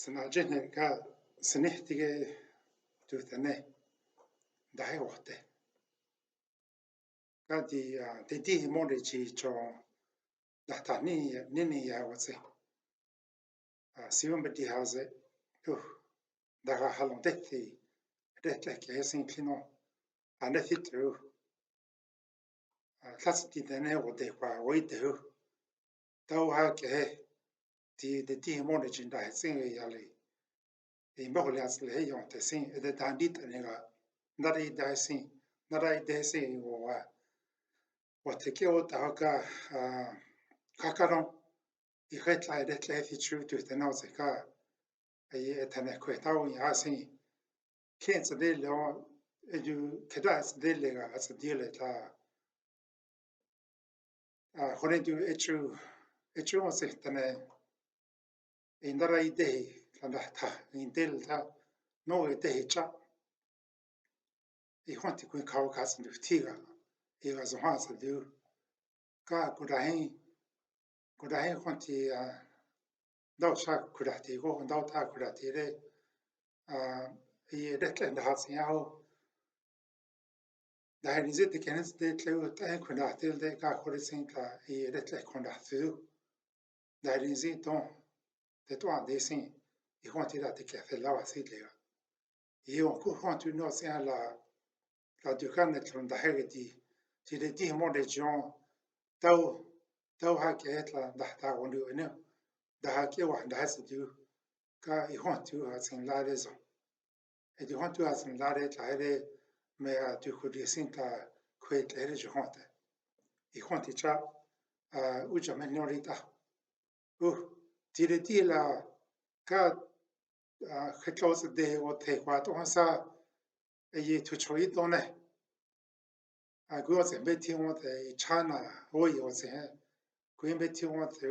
Dene snihtige tutane dai wote di mole ci cho da tani nini ya wose siwon beti haze da halon detti detle ke sin klino ane thitru tlats di dene wote kwa woite tau ha ke di mole ci da sin yali e mogli as le yon te sin de dandit nega nari da sin nara de sin wa te ke o ta ka kakaron I retla retla fi tru tu te no se ka ai etane ko ta o ya sin ken se de lo ju keda se de le ga as de le ta hore tu etru o se tane indara ide la ta indel ta no ide cha I honti ku ka ka sin du tiga I ga zo ha se du ka ku da hin honti dau sa ku da ti go dau ta ku da ti re I retla da ha sin ya ho da hin zit kenes de tle ta ku da ti de ka ku sin ka I retla ku da tu da hin zit ton de to an de sin I honti da ti ke fe la wa si le I on ku honti no sin la du kan net da he ti de di mo de jon tau ha ke etla da ta o nu ne da ha ke wa da se du ka I honti ha sin la de zo e di honti ha sin la de ta de me a tu ku di sin ka kwet le je honte I honti cha u ja me no rita ti de ti la ka khetlos de o te kwa to sa e ye tu choi to ne gu o se be ti o te chana o yo se gu be ti o te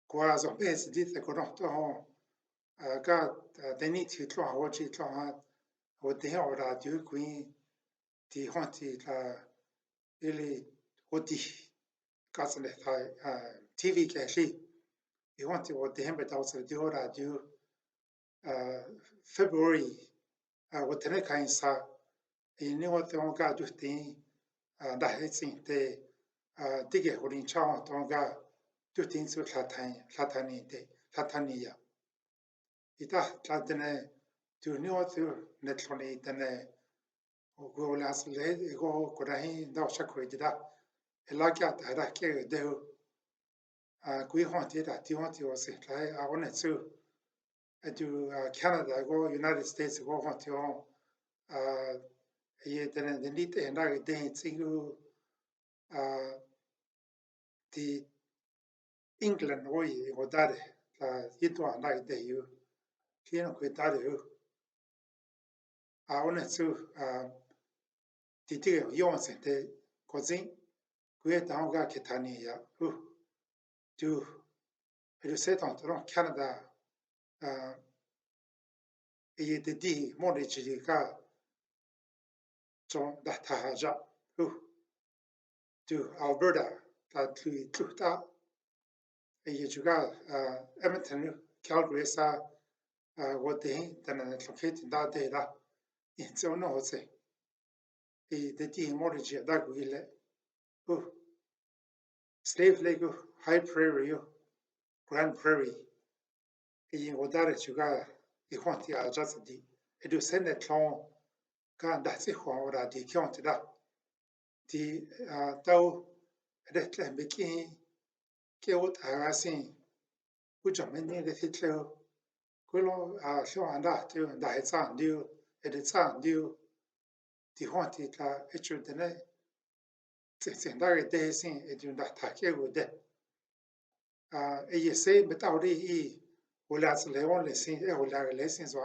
kwa zo be se di te ko no to ka Dene ti tlo ho chi tlo ha o te o ra du kuin ti honti la ili o ti ka se le TV ke li I honti o te hembe ta o se di o ra du February o te ne kain sa I ni o te o ka du ti da he sin te tige ho rin cha to ga du tin su la tani ya ita ta dene tu ni o tu net loni dene o go las le go ko da hin da sha ko da e la ka ta da ke de kui hon ti da ti hon ti o se lai a on et su to Canada go United States go hon ti o ye dene de ni te na de singu ti England o ye o dare ye to na de yu kien ko dare yu on et su ti te yon se te ko zin kue ta ga ke tani ya tu e se ton tron Canada ye de di mo de chi ka chon da ta ja tu Alberta ta tu ta ye juga Edmonton Calgary sa wo de ta na locate da de da in so no se e de di mo de chi da gu ile Slave Lake High Prairie Grand Prairie e wo da juga I honti a just di e do sene tlon ka da se ho ora di kyont da ti tau retle be ki ke o ta sin u jo me ne de tlo ko lo so anda te da he sa ndu e de sa ndu ti honti ta e chu de ne se da de sin e du da ta ke go de e ye se be ta ri I o la se le on le sin e o la le sin so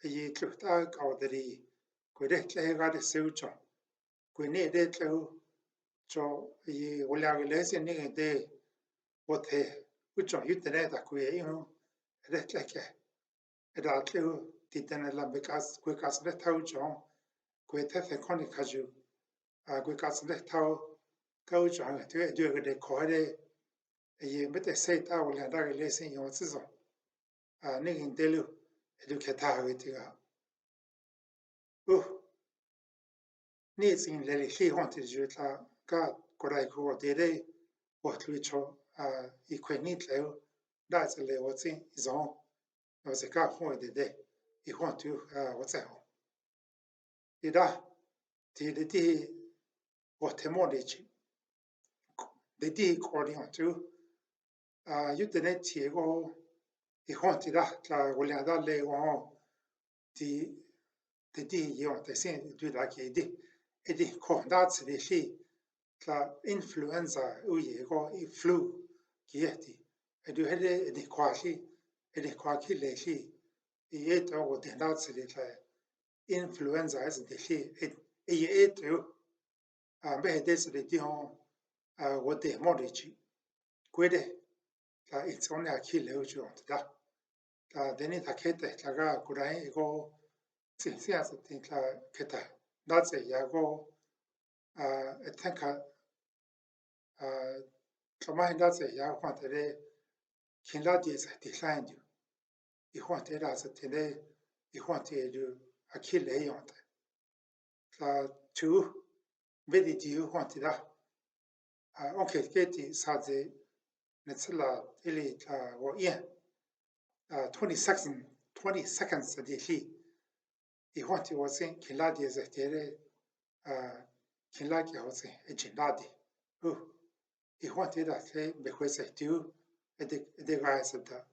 ye tlu ta ka o de ri ko de tle ga de se u cho ko ne de tlo cho ye o la le sin ne de o te u cho yu de da ko ye yu de tle ke e da tlo ti de na la be kas ko kas de ta u cho ko te fe kon ka ju ko kas de ta ka u cho te de ko de 也没得谁大我两大个来生用这种那个人得了，就看他个这个哦，你真来了喜欢的就他个过来个我得我推出一块你来，那是来我真一种，我是个欢的，一欢就我在乎，你da的我太莫的去，的考虑就有的那结果。一欢的啦，我俩到来往的用的先对他给的，一定扩大起的是，influenza 有一个 flu 给的，就还得一定跨起，一定跨起来是，也到我听到起的在 influenza 还是的是，也都没得是的地方我得莫的去，贵的一种呢去了就用的。Dene ta kete tlaga kurai go tsinsia tin tla keta natse ya go etanka tlamai natse ya kwantere kinla die sa ti sanju I kwante ra sa tene I kwante du akile yonte tla tu vedi di kwante da onke keti sa ze netsla ili tla wo yen 20 seconds的戏，以后就我先看拉的是这个看拉的好像一整拉的，以后这个是没会是丢，一个还是的，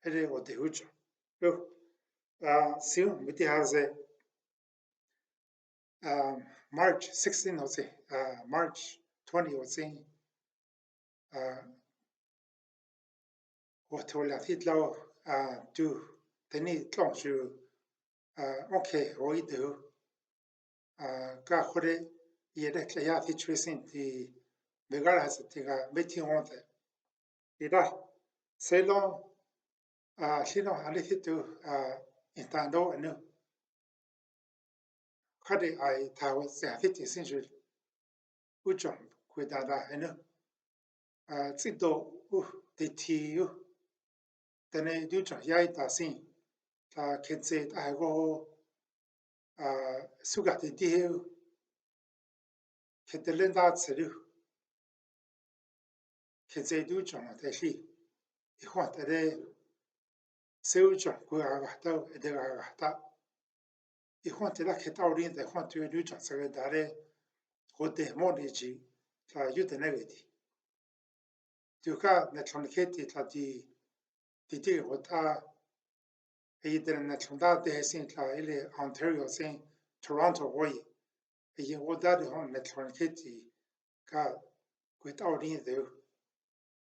一个我丢着，行，没得还是March 16好像March 20好像我头两天老就等你当时OK 我一头个或者也得这样去出现的，每个人是这个没听我的，对吧？谁弄谁弄还得去都一旦到呢，他的他会这样去提升去，不讲回答的呢，最多的题但呢就讲也一大些，他看这大个苏格的题，看的人大词了，看这就讲的是，一换的嘞。所以讲，过个到一个个到，一换这个看到人在换对对讲这个大嘞，我得莫的去，有的那个的，就看那从开的他的我他，一的那从大的先他一类 Ontario 先 Toronto 我也，因我大的话那从开的，个过到人就，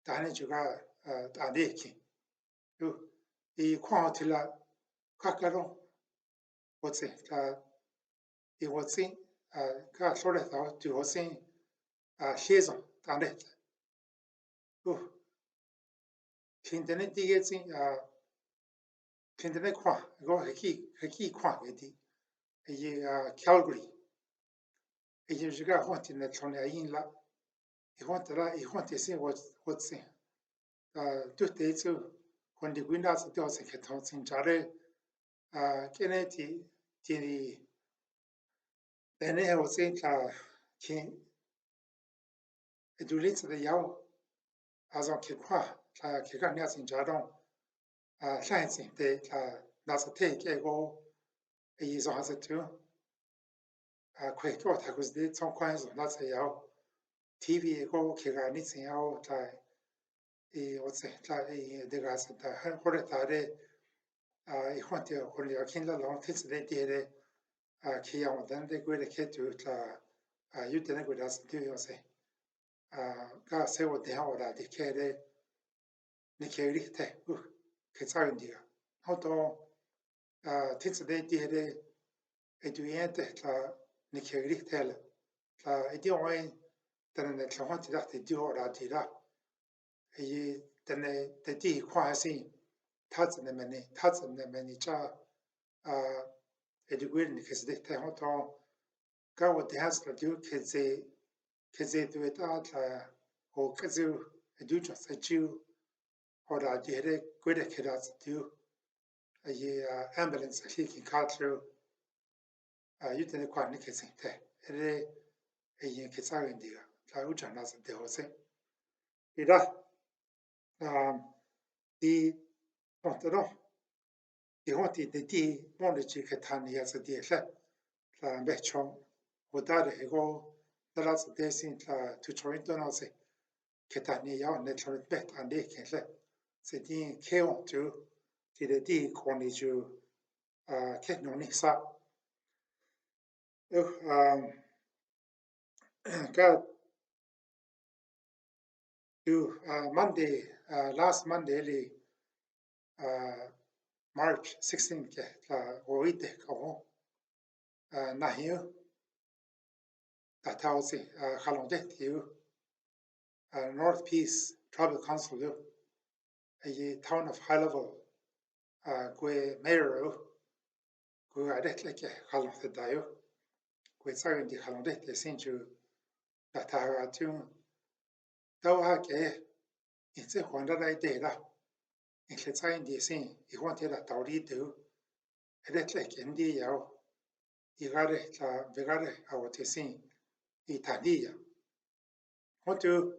但是就个大的去，就。I kwante la kakalo what's I what's ka sore ta tu what's saison tande tindene dige tsin tindene kwa go heki kwa gedi I Calgary I juga honti na chone yin la I honti sin what's tu te tsu quando guinda si to se che to sin jare kene ti Dene ho sin ki edulitz de yao azon ki kwa ki ga nya sin jadong shan sin de na sa te ke go yi zo ha se tu kwe ko ta ku de chong kwan zo na se yao TV go ki ga ni sin yao我在这个是的，或者他的一换掉或者要看到老天子的爹的去让我们的国的开就有的那个是对要噻个是我等下我来的开的你开的太开早一点好多天子的爹的就演的你开的太了一定会但是情况其他的就好了的了。等的第一块是，他只能你这就归你开始的太好多，刚我等下是就开始对他我开始 do just a Jew or the idea good kids do a ambulance leaking car through you didn't quite nick it a yin kids are in there. La Ujan as the Jose. Ida the Montero. The wanted the D wanted to Catani as a dear la Bechon or that ego the last days in to Toronto no se Catani yaw network bet and they can let the D Keon to the D corny to Ketnonisa. God to Monday last Monday March 16th or week Nahio that was Halondet you North Peace Tribal Council a town of high level Gwe mayor Gwe adet like Halondet Dayo Gwe Sagan di Halondet the Sinju that I tune Dawake it's a Honda data in Letsain the Sin you wanted a Tauri do adet like Indi Yao Igare la Vegare our Tessin Italia want to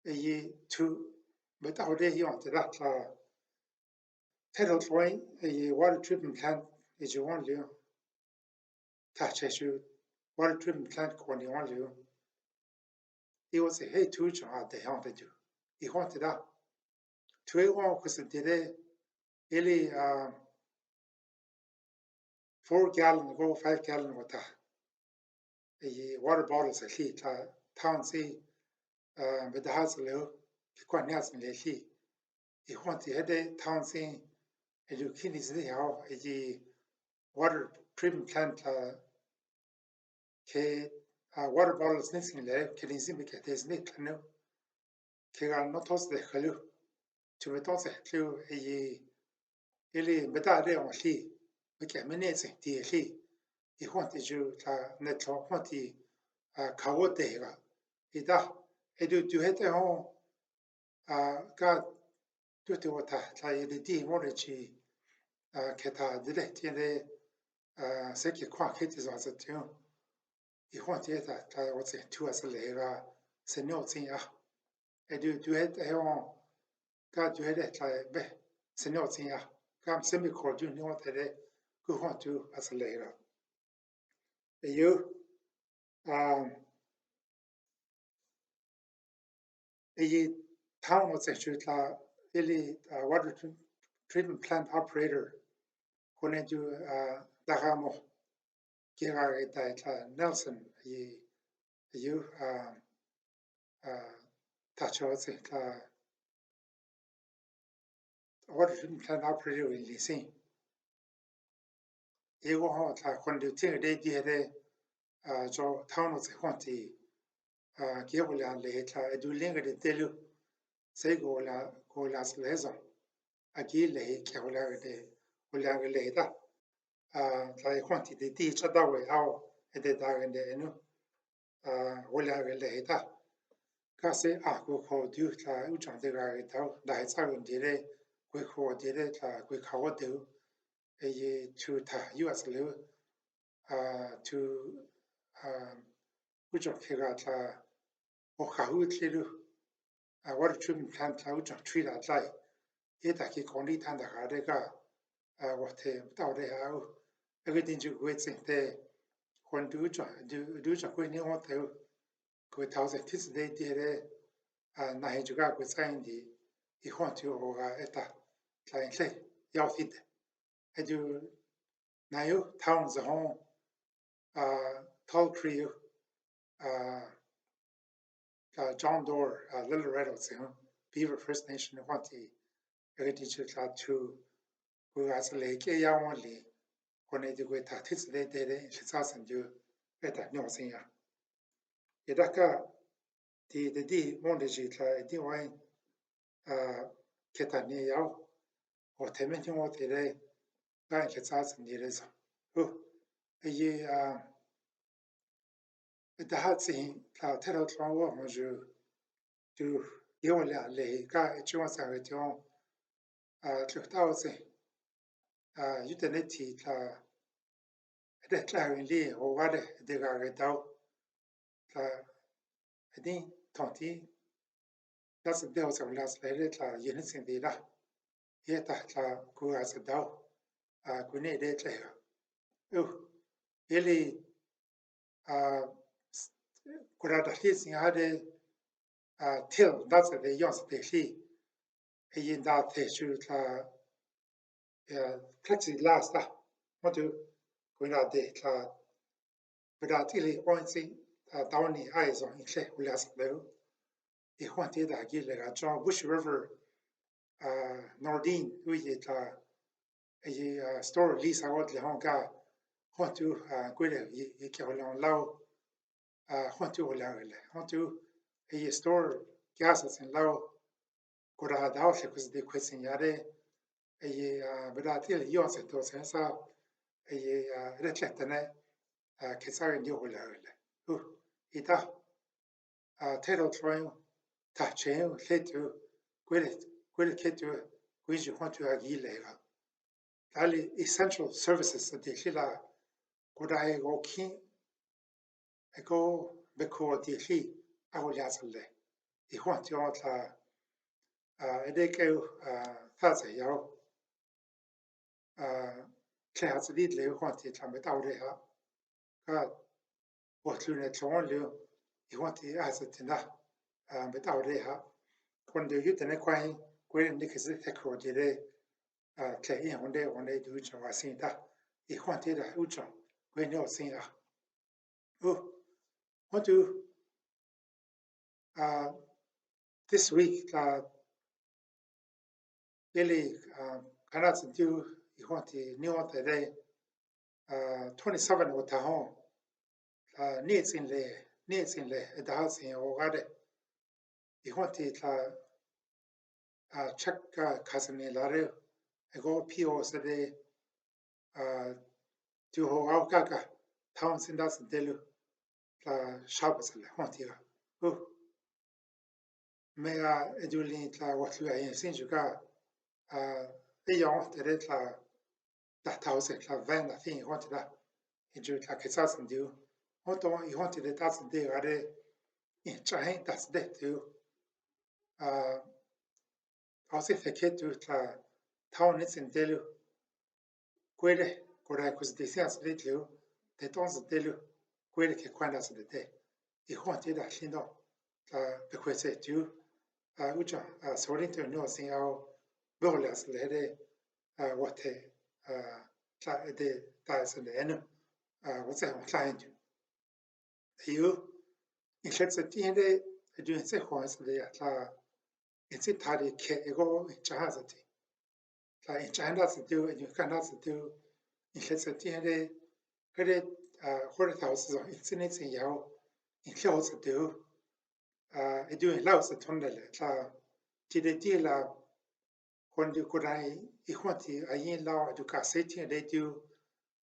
a to but our day on that Title Point a water treatment plant is you want you touch issue water treatment plant when you want you. He was a hey to they wanted you. He wanted that. 2 because it did really 4 gallon go 5 gallon water. A water bottles a heat town see with the house low quite nice and he wanted a town scene and you can see how a water treatment plant water bottles missing there can see because there's no canoe can not toss the canoe to me toss it to a really better on he we can manage the he wanted you net want the Kawotega. Ida do hit the home God do the water the D mortgage Keta direct in the second quack hit is as a tune. He wanted that I was a 2 as a layer, say no thing. I do it the home God do it like say no thing. Come semi called you know what they go on to as a layer. You the town was actually really water treatment plant operator who to Dagamo Kira Nelson you touch was water treatment plant operator in Lissin. You go home when you think they did so town was a quantity Givolan later do linger the tell you say go last lesson. Again, lay Carola de Olaga later. I wanted the teacher that way how at the dag and the enu Olaga later. Case go call you Ujan the Garita, that's how did we call did it, we call do a to US live to Ujan Kigata or Kahut Lidu, what treatment plant Ujan tree that light. It I keep only Tanda Radega. What without how everything you wait there when do when you want to go 1,000 they did Nahijuga with saying the want to or eta like say fit I do now towns home tall tree John Doe Little Rattles Beaver First Nation want the everything to who has a lake only when they do it at his day, she's asking you better no thing. Yedaka the D wanted it, the wine Ketani Yao or Tementing what they like it's asking the reason. Oh, ye the hard thing, tell us from what you do 有俩嘞个中央三个中就到这有的那题他的那个里我话的这个到他一定同体，那是掉什么那是来的他也能成的啦，也他古还是到古内的这个哦，也里古拉的历史还的till 那是的样子的里，也那提出他plexiglass 啦，我就古拉的他。Beratili oinsi dawni aizo intle ulas leu. I hwanti da gilega John Bush River Nordin uye ta store lisa wat le honga hwantu gwele ye ke holan lau hwantu holan le hwantu store gas sin lau kora da le kus de kwesin yare beratili yon se to sensa retletene kesare ndi holan le. Ita title trying ta chen le tu gwele ke tu gwi hwan tu agi le ga ali essential services de hila koda e go kin e go be ko de hi a go ya le e hwan tu ta e de ke ta ze yao ke ha zi le hwan ti ta me ta le ha ka wo tu ne chong le e hwan ti a zi tin da me ta le ha kon de yu ne kwai gwele ni ke zi te ko de le ke yin honde du chong wa sin da e hwan ti da u chong gwe no sin a want to this week really cannot do you want to know today 27 with the home needs in the house in or you want to check cousin lare go po today to ho au kaka town sin das delu shops le want to mea edulin what you are in since you got ayant de la tause la van la fin want da et je la que ça s'en dit autant il want de tas de are in chain das de tu aussi fait que tu la town is in delu quelle cora cos de sens de tu de temps delu quelle que quando se de il want de la fin do de quoi c'est tu ucha sorinto no sin au bolas le de what de tas de en what's that client you in let's tiende du se khons de la it's it tadi ke ego chahazati la in chanda se do you cannot do in let's tiende kare hore house so it's in it yao in close do do in laos tondele la ti de la quando kurai I hwanti ayin lao du ka se tiende do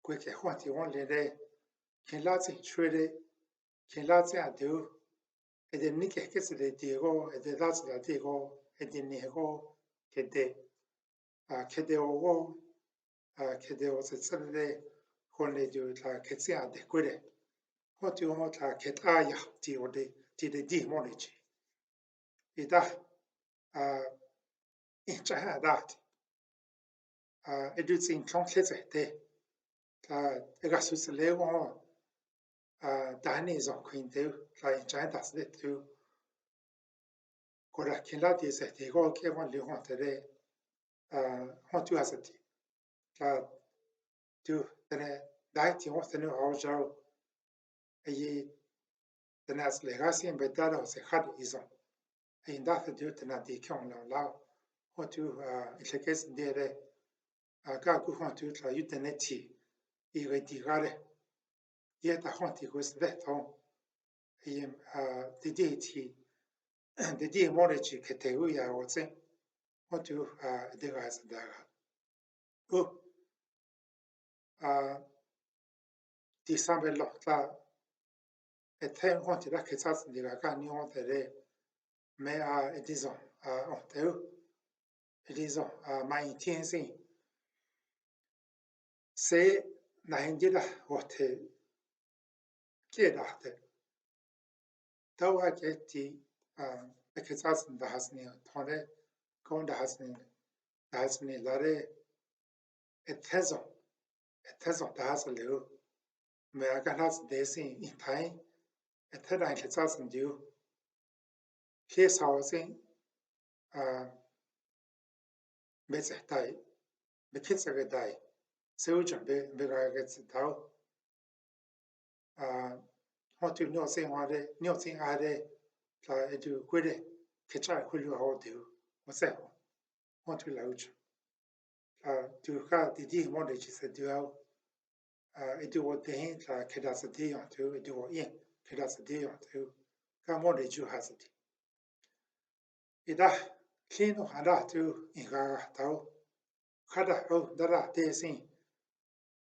kwe ke hwanti won le de kin la tsi chwede kin la tsi adu e de ni ke se de diego e de das la diego e de nego ke de ogo ke de o se tsere kon le du la ke tsi ade kwede ho ti o ta ke ta ya ti o de ti de di mo le chi e da in cha ha da e du tsin klong ke se de e ga su se le wo Dene zo queen de la in cha da se de kora kila di se te go ke won le hon te de hon tu asati la tu tene dai ti hon tene au jau e tene as le gasi en betala se had izon e inda te tu tene di kyon la hon tu il kes de de ka ku hon tu la yu tene ti I re di gare ye ta hon ti go se de ton e di ti de di mo le chi ke te u ya o tse hon tu de ga se da December lo la e ten hon ti la ke sa ni ga ka ni hon te de mais disons on disons mai tien sin c'est nahinjira wote keda tawa keti eketsas dahasni thone kon dahasni lare ethezo dahaslu me aganas desin in time ethera eketsas ndu case housing bezehtai bekitsagadai seujan begagetsitao hotu nyosin are la edu kwede kecha kwelu ahodu wase hotu lauch tu ka didi monde chise duao edu wo dehin la kedasati ontu edu wo yin kedasati ontu ka monde ju hasati ida kino hada tu inga tao kada ho dara tesin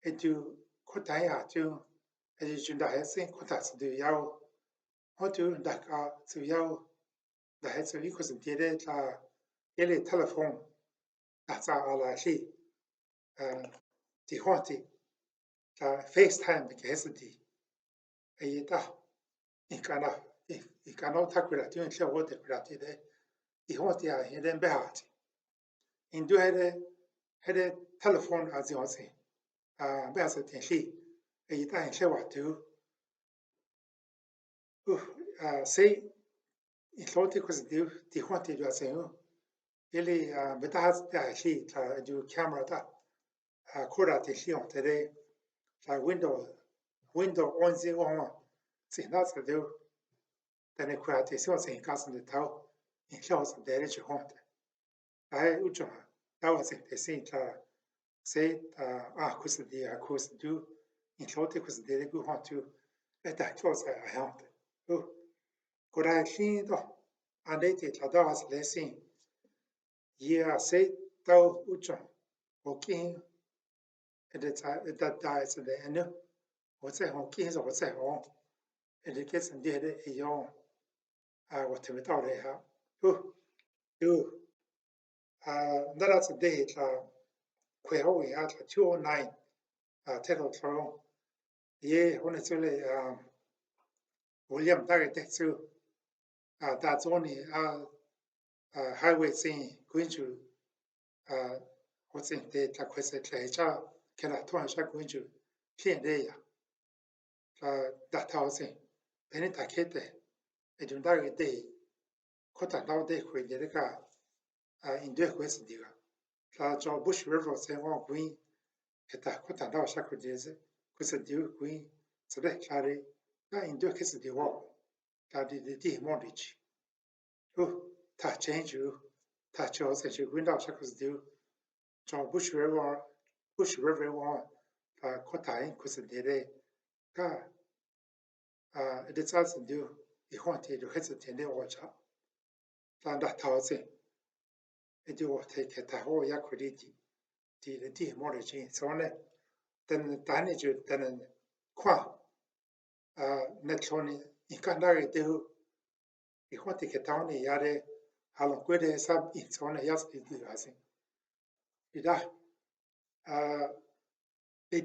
edu kotaya tu edu junda hesin kotas du yao hotu daka su yao da hetsu ikos dire la ele telefon ata ala shi di honti la FaceTime ke hesdi ayita ikana takwira tu en chero de krati de I honti a heden behati indu hede telefon azi hosi behasa ten shi ayita en chero tu sei in loti kos di honti do asen ele betahas da shi ta du camera ta kora te shi on tere la window on zi on si na sa de tane kora te si on sin kasen de tao in chos de re chi honte ai ucho ta wa se te sin ta se kus de kus du in loti kus de gu hon tu eta chos a honte kora shi do ande te ta da was le sin yeah, say tao ucho okay that dies at the end. What's that? Okay, so what's that? Oh, and it gets in there. You what to without it? You that's a day. Quite holy at 209. Title from yeah, when it's really William Target to that's only highway scene going to what's in the question? Can I turn shot going to clean there? That housing. Then it akete. It don't die day. Kota now day when the car in the quest digger. La John Bush River say one green. Keta kota now shackles. Kusa dew green. So that carry. In the case of the war. That did the mortgage. Oh, ta change you. Touch yours as you wind out shackles dew. John Bush River one. Kota in Kusa de. It's also do. I wanted to hesitate the watch up. Landa thousand. It will take a whole yakuriti. The mortgage so on it. Then the damage then qua netloni. You can't do. You want to get down the yard. How long good is up? It's on a yas. I think. Ida the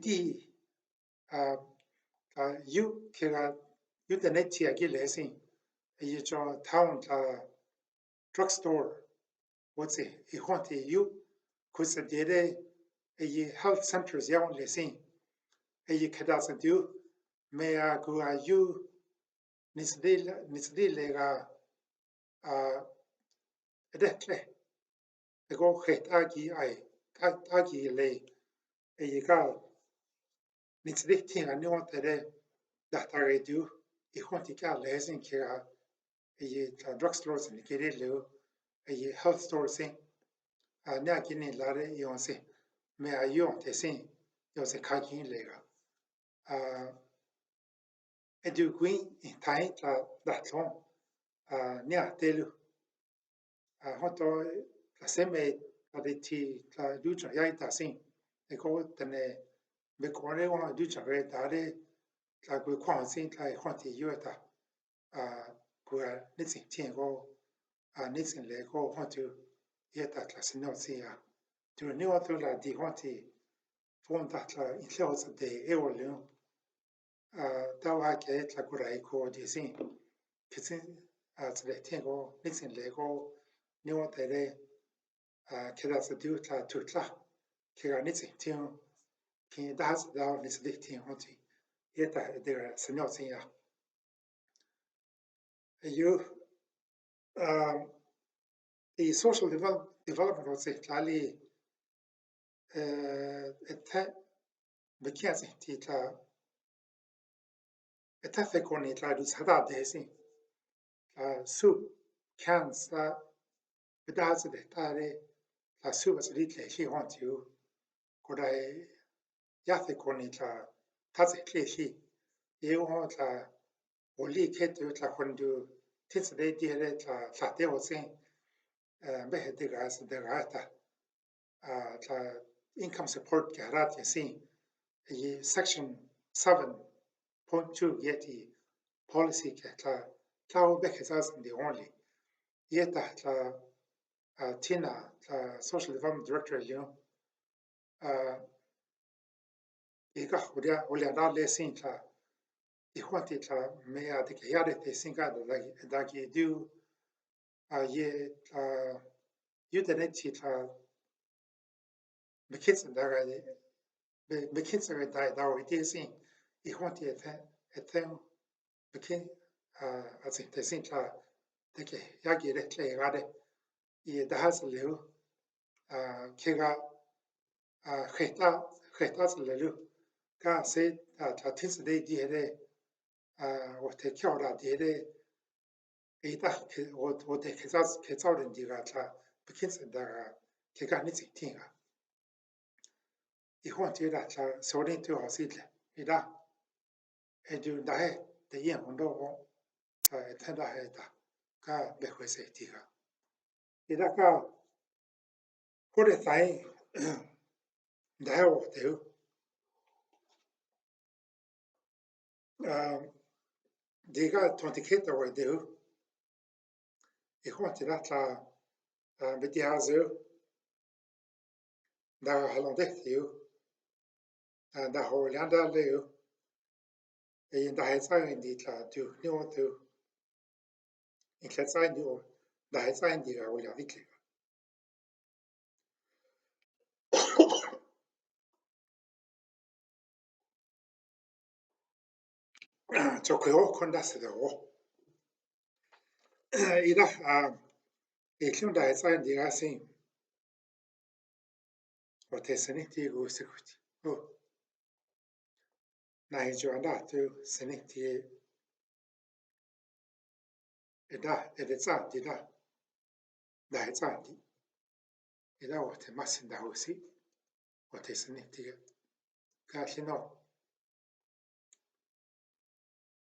you can you the net here get lesson. You join town drugstore. What's it? You want to you? Because the health centers yawn lesson. You can do. May I go you? Nisdil edetle. The go het agi lay. You got nisdil thing I know that I do. You want to get lesson here. Drugstores in the Kirilo. Health stores in. Nakini lare yonse. May I yon te sing. Yonse kaki lega. Edu queen in time that long. Nia telu. Hoto la seme aditi la ducha yaita sing. E go tene me kore wana ducha re dare la gu kwang sing la honti yueta. Gua nitsi tien go nitsin le ko hontu yeta tla sinotsia tu ni otu la di honti fonta tla inleos de eolio tawa ke tla kurai ko di sin kitsin tsle tengo nitsin le ko ni otere keda sa du tla tutla kega nitsin tin kin das da nisdik tin honti yeta de sinotsia you the social development was klali etta bekiasi titla etta fekoni tla du sada desi su kansa bedaz de tare la su was litle hi hontu kodai yafe koni tla taze kleshi eu tla oli ketu tla hondu tisde dire tla tate osin behete gas de gata tla income support garat yasin section 7.2 yeti policy tla tla bekesas the only yeta tla tina tla social development director ika ulia da lesin tla ihwanti tla mea de yade te singa da ki du ye tla yudeneti tla bekitsen da bekitsen da ite sin ihwanti eten bekin alltså det simpla det jag ger rätt lägare I det här så leo kega sketa så leo ka se att tills det det och det kjara det ita och det kesas den diga ta bekinsen där kega ni tinga I hon till att så det inte har sitt idag är du där det igen hon då tända här ka bekwese tiga idag ka kore sai där och det diga tontiketa och det I hon till att betiazo där halondet ju där Hollanda leo I där är så in dit la du nu du in kletsa du där är så in dit och jag vet så kör kunna se då idag I klum där är så in dit sin och det sen inte gå så gott nej ju anda du sen inte idag är det sant idag där är sant idag och det massor där också och det sen inte kanske nå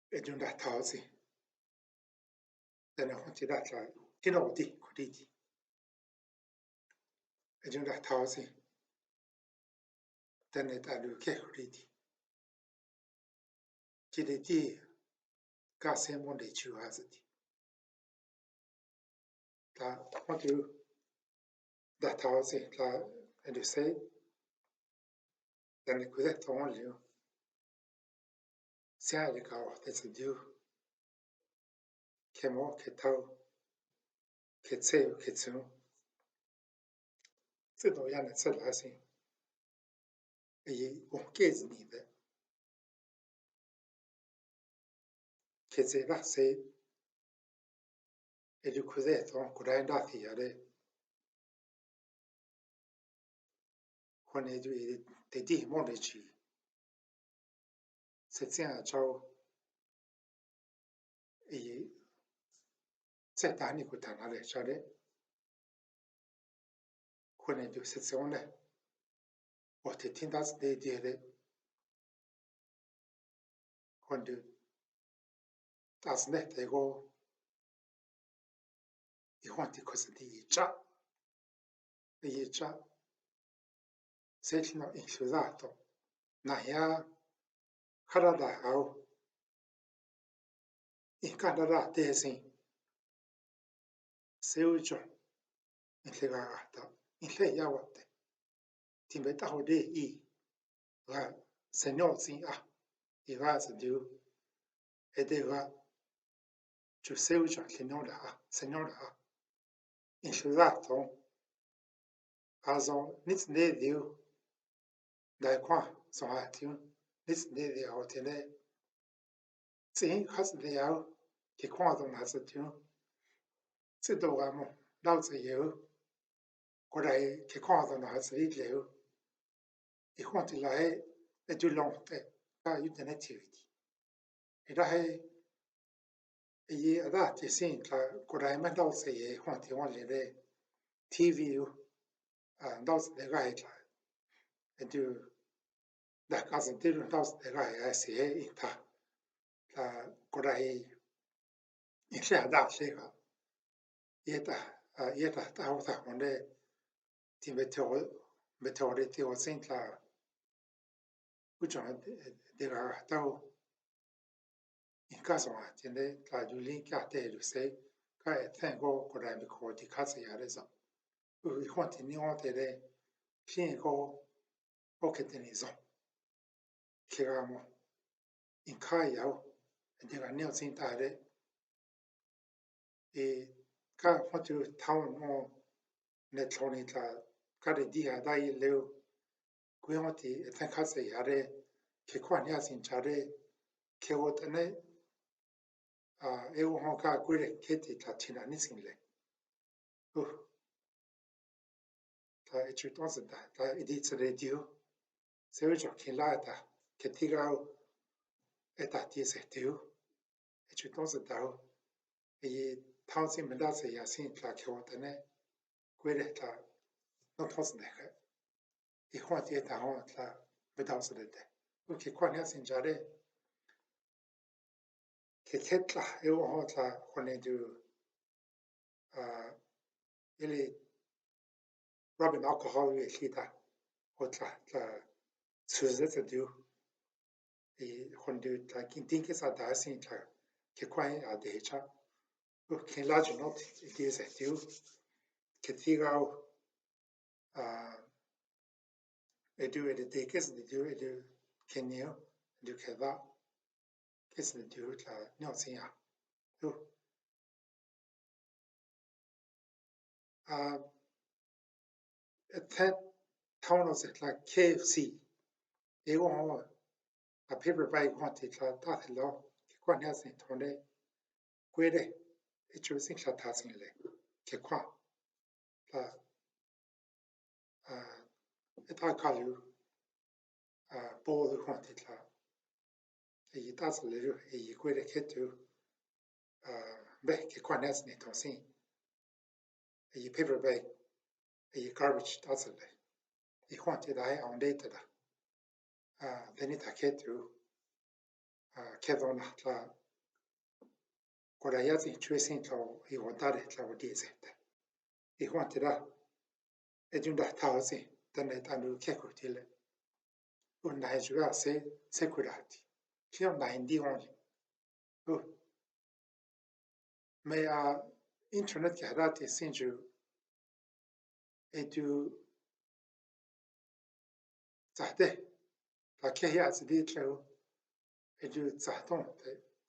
är ju där tar sig den har inte där klar kino di kuditi är ju där tar sig den är där du ke kuditi kiditi ka se mon de chu hazati ta what you that tar sig la and you say den är kudet only sia le ka det så du kemo ketau ketseu ketsu这种样的自然性以我给你的可是那些也就可在从古代那些的，或者就得地梦的去，是这样找以在哪里个谈哪里找的，或者就是这样的，我得听到是对的，或者但是呢，这个一换的可是第一章，第一章，谁听到艺术家的，那样看到的好，一看到的电视。seujo inlegata inle yawate timbeta hode ga senyo sin iga du edega ju seujo senyo inlegato azon nits ne diu dai kwa so atiu nits ne diu hotene sin has diu ke kwa don hasatiu zidoga mo lao zi yu过来去看到那是一流，一看起来那就浪的，有点activity，伊拉系伊阿即先啦，过来乜到时嘢看睇我哋咧 TV 到时那个系啦，就大家是对到时那个系写一他，过来一下大些个，也大好大我哋。ti meteorite o sent la ujo de la tao in caso tiene la giulin che te lo sei che tengo con la micro di casa ya reso u continue te le clinico o che te ne so che amo in caia de la neo sentare e ca fatto town no netronita kare dia dai leo kuioti etakase yare ke kwanya sin chare ke wotane eu honka kuire keti tatina nisingle ta echu tonsa ta edits radio sejo kilata ke tigao eta tise tiu echu tonsa tao e tausi medase yasin ta ke wotane kuire ta no tonsa ne e hoti eta hotla bedausa de ke kwanya sin chare che ketla eu hotla kone du ili rubbing alcohol we hita hotla la suzet du e hondu ta kintinke sa da sin ta che kwai a de cha o che la not it is a du che tigao e du e de kes de du e du kenio du che va kes de du la no sin ya that town was like KFC. They were a paper bag wanted like that law. Kwan has it on the quere. It was in Clatassin lake. Kekwan. It I call you ball wanted like a that's a little a quere kit to back Kwan has it on scene. A paper bag, a garbage that's a lake. He wanted I on data. Then it I get to Kevin Koreazi choosing to he wanted to visit. He wanted a junda thousand, then it and Keko till Unajua say security. She on 90 only. Oh, may internet garati since you edu Zate, la Kaya as the trail edu Zaton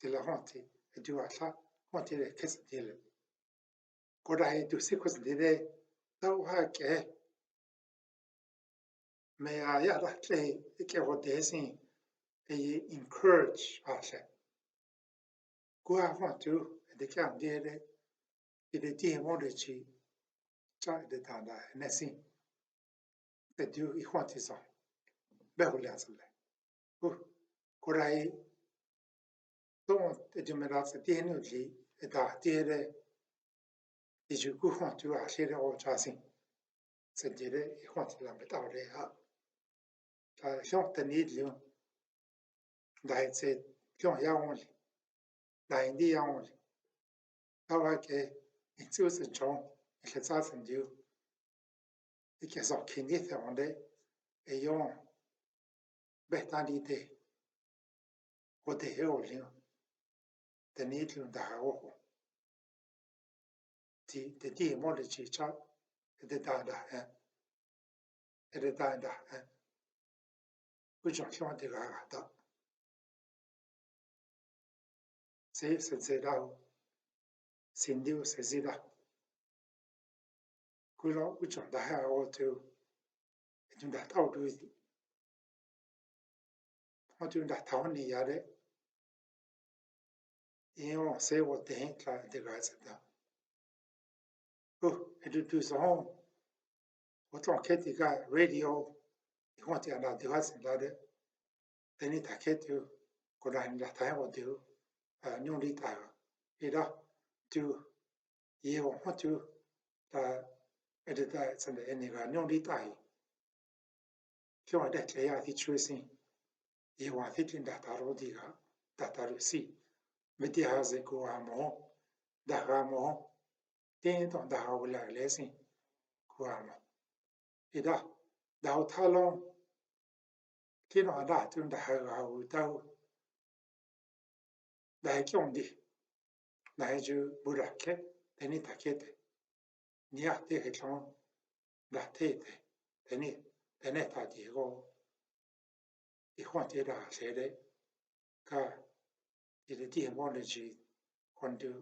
de la Honti, edu Atla, Honti the Kiss deal. Could I do sequence the day? Thou hake may I play what they sing encourage us. Go I want to the can did it did wanted to try the Tanda and I see that you want is on Behulas. Could I don't enumerate the Dene that did you go on to a shade or chasing? Said did it want to lamp it out there. Short the need you. That said, don't ya only. 90 only. How I get it's also John, it has us and you. It gets up Kenneth on the a young better day. What the hell you? The need you the how. the etymology cha the da which on the da se da sin dio se da quello which on da ha o to da tao do o to da tao ni ya de io se wo de la de ga da oh et tu so o to ke ti ga radio i want to na de ga da de ni ta ke tu ko da ni da ta o de nyong li ta e da tu ye wo ho tu da et da san de ni ga nyong li ta ke wa de ke ya ti chu sin ye wa ti tin da ta ro di ga da ta ro si me ti ha ze ko a mo da ga mo tin to da ha wo la le sin ko a mo e da o ta long ke no da tu da ha ga wo da da kyong di da ju bu ra ke de ni ta ke te ni a te he chong da te de ni ta di go i hwa te da se de ka i de ti mo le ji kon du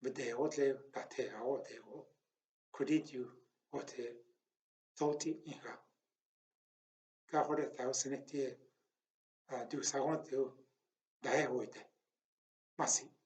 be de o le da te a o te o ku di ju o te to ti i ga ka ho de ta o se ne te du sa o te da e o te ma si